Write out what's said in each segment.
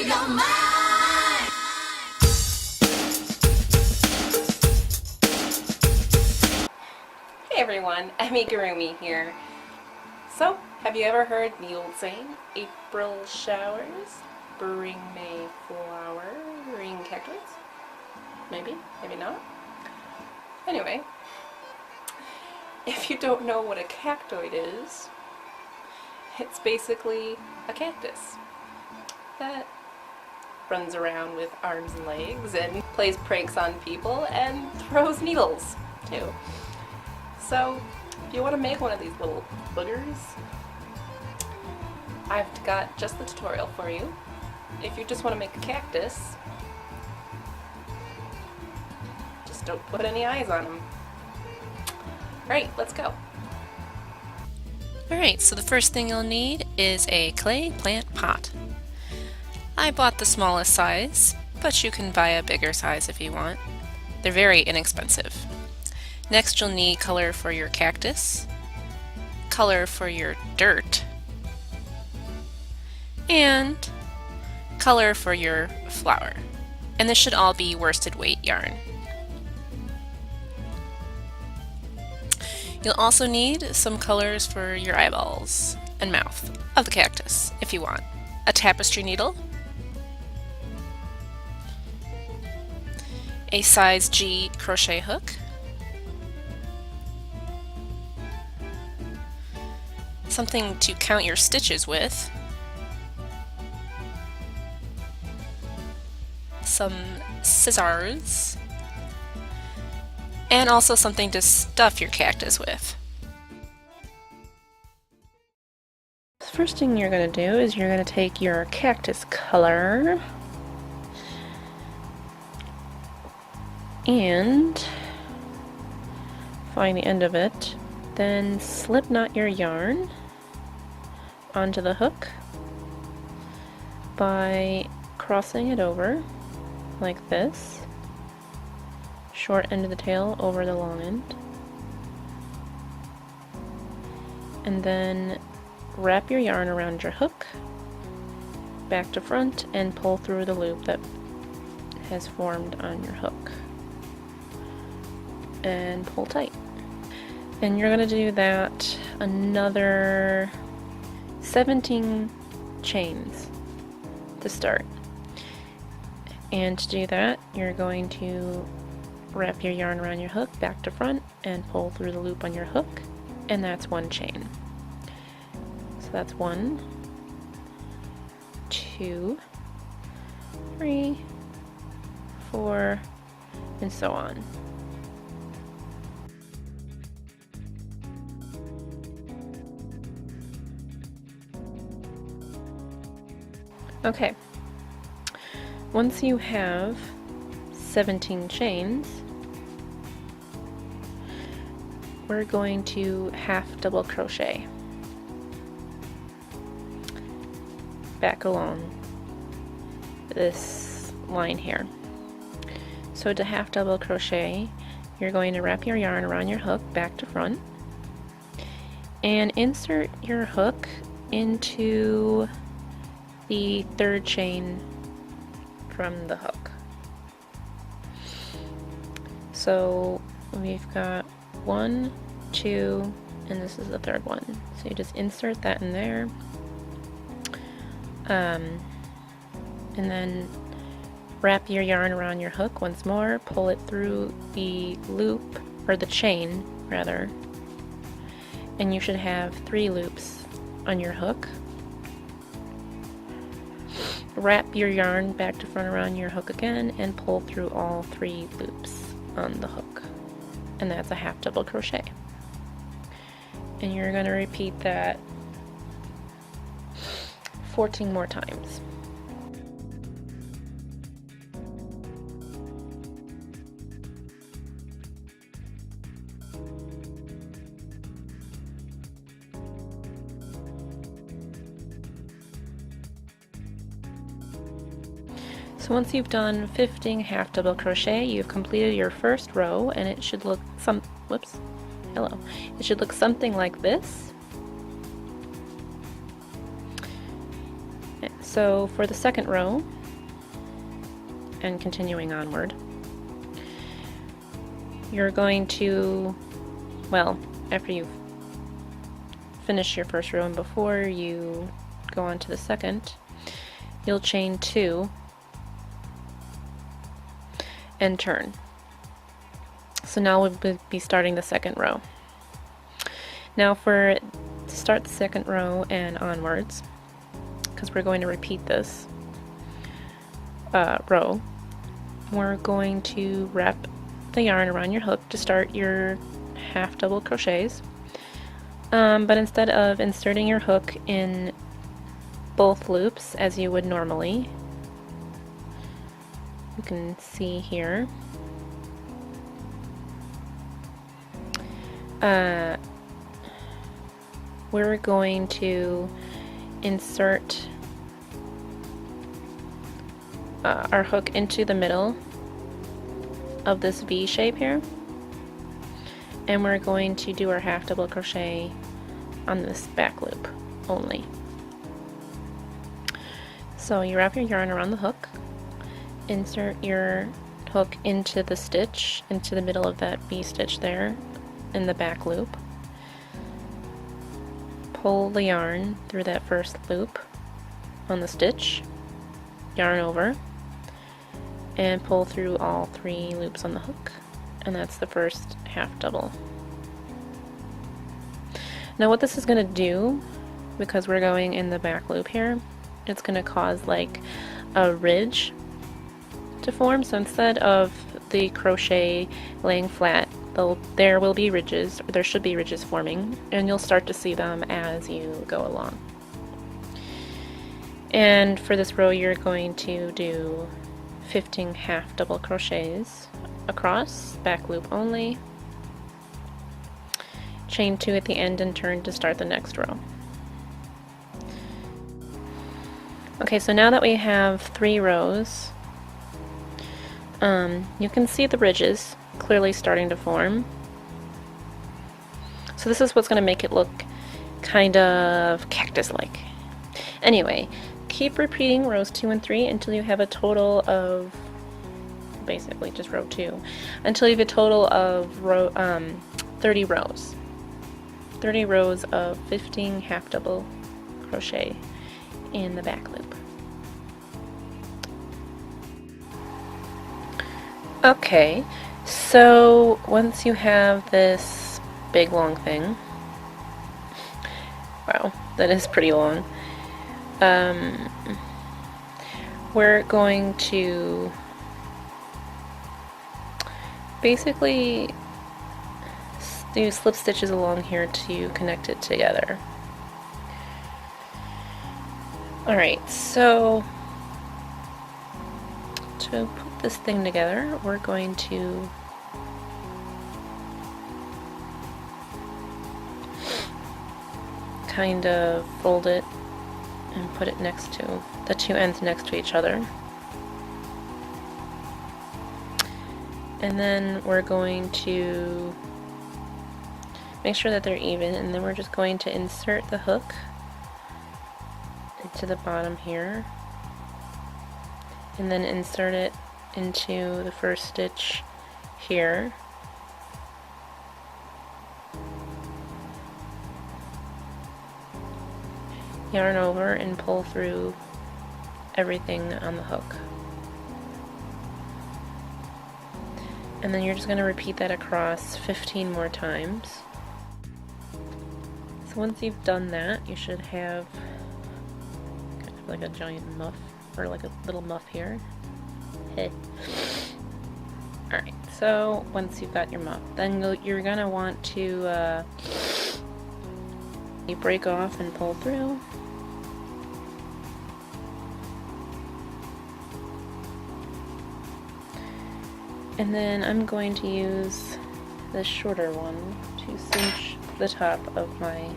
your mind. Hey everyone, Gurumi here. So, have you ever heard the old saying, April showers bring May flowering cactoids? Maybe, maybe not. Anyway, if you don't know what a cactoid is, it's basically a cactus that runs around with arms and legs and plays pranks on people and throws needles too. So if you want to make one of these little boogers, I've got just the tutorial for you. If you just want to make a cactus, just don't put any eyes on them. Alright, let's go. Alright, so the first thing you'll need is a clay plant pot. I bought the smallest size, but you can buy a bigger size if you want. They're very inexpensive. Next you'll need color for your cactus, color for your dirt, and color for your flower. And this should all be worsted weight yarn. You'll also need some colors for your eyeballs and mouth of the cactus if you want. A tapestry needle, a size G crochet hook, something to count your stitches with, some scissors, and also something to stuff your cactus with. The first thing you're going to do is you're going to take your cactus color and find the end of it, then slip knot your yarn onto the hook by crossing it over like this. Short end of the tail over the long end, and then wrap your yarn around your hook back to front and pull through the loop that has formed on your hook and pull tight. And you're going to do that another 17 chains to start. And to do that, you're going to wrap your yarn around your hook back to front and pull through the loop on your hook, and that's one chain. So that's 1, 2, 3, 4, and so on. Okay, once you have 17 chains, we're going to half double crochet back along this line here. So to half double crochet, you're going to wrap your yarn around your hook back to front and insert your hook into the third chain from the hook. So we've got 1, 2, and this is the third one. So you just insert that in there, and then wrap your yarn around your hook once more, pull it through the loop, or the chain rather, and you should have 3 loops on your hook. Wrap your yarn back to front around your hook again and pull through all 3 loops on the hook, and that's a half double crochet. And you're going to repeat that 14 more times. So once you've done 15 half double crochet, you've completed your first row, and it should look it should look something like this. So for the second row, and continuing onward. You're going to, well, after you've finished your first row and before you go on to the second, you'll chain 2 and turn. So now we'll be starting the second row. Now to start the second row and onwards, because we're going to repeat this row, we're going to wrap the yarn around your hook to start your half double crochets. But instead of inserting your hook in both loops as you would normally, you can see here, we're going to insert our hook into the middle of this V shape here, and we're going to do our half double crochet on this back loop only. So you wrap your yarn around the hook, insert your hook into the stitch, into the middle of that V stitch there in the back loop, pull the yarn through that first loop on the stitch, yarn over, and pull through all 3 loops on the hook, and that's the first half double. Now what this is going to do, because we're going in the back loop here, it's going to cause like a ridge to form. So instead of the crochet laying flat, there will be ridges, or there should be ridges forming, and you'll start to see them as you go along. And for this row you're going to do 15 half double crochets across, back loop only, chain 2 at the end and turn to start the next row. Okay, so now that we have 3 rows, you can see the ridges clearly starting to form. So this is what's going to make it look kind of cactus-like. Anyway, keep repeating rows 2 and 3 until you have a total of, basically just row 2, until you have a total of 30 rows. 30 rows of 15 half double crochet in the back loop. Okay, so once you have this big long thing, wow, that is pretty long, we're going to basically do slip stitches along here to connect it together. Alright, so to put this thing together, we're going to kind of fold it and put it next to the 2 ends next to each other. And then we're going to make sure that they're even, and then we're just going to insert the hook into the bottom here, and then insert it into the first stitch here. Yarn over and pull through everything on the hook. And then you're just going to repeat that across 15 more times. So once you've done that, you should have kind of like a giant muff, or like a little muff here. Hey. Alright, so once you've got your muff, then you're going to want to break off and pull through. And then I'm going to use the shorter one to cinch the top of my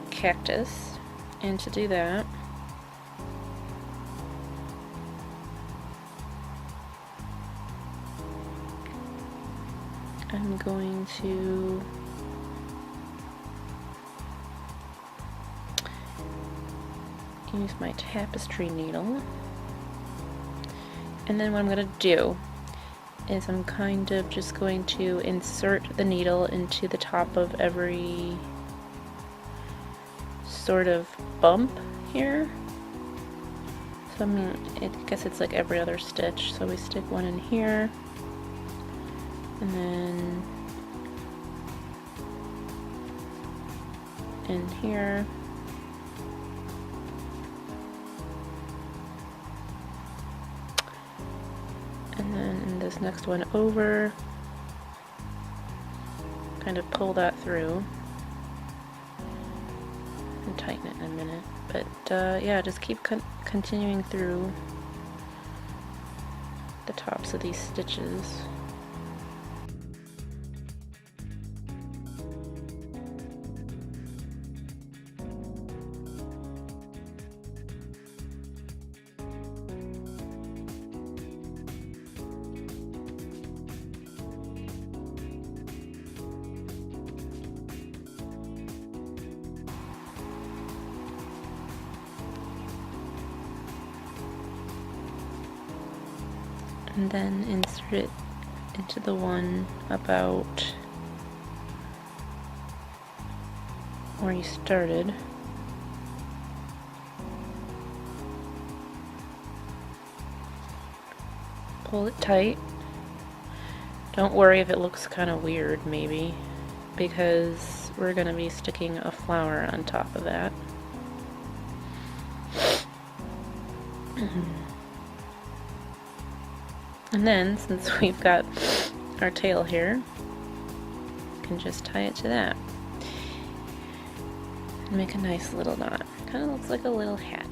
cactus. And to do that, I'm going to use my tapestry needle And then what I'm going to do is I'm kind of just going to insert the needle into the top of every sort of bump here. So I mean, I guess it's like every other stitch. So we stick one in here, and then in here, and then in this next one over, kind of pull that through and tighten it in a minute. But yeah, just keep continuing through the tops of these stitches. And then insert it into the one about where you started. Pull it tight. Don't worry if it looks kind of weird, maybe, because we're going to be sticking a flower on top of that. And then, since we've got our tail here, we can just tie it to that and make a nice little knot. Kind of looks like a little hat.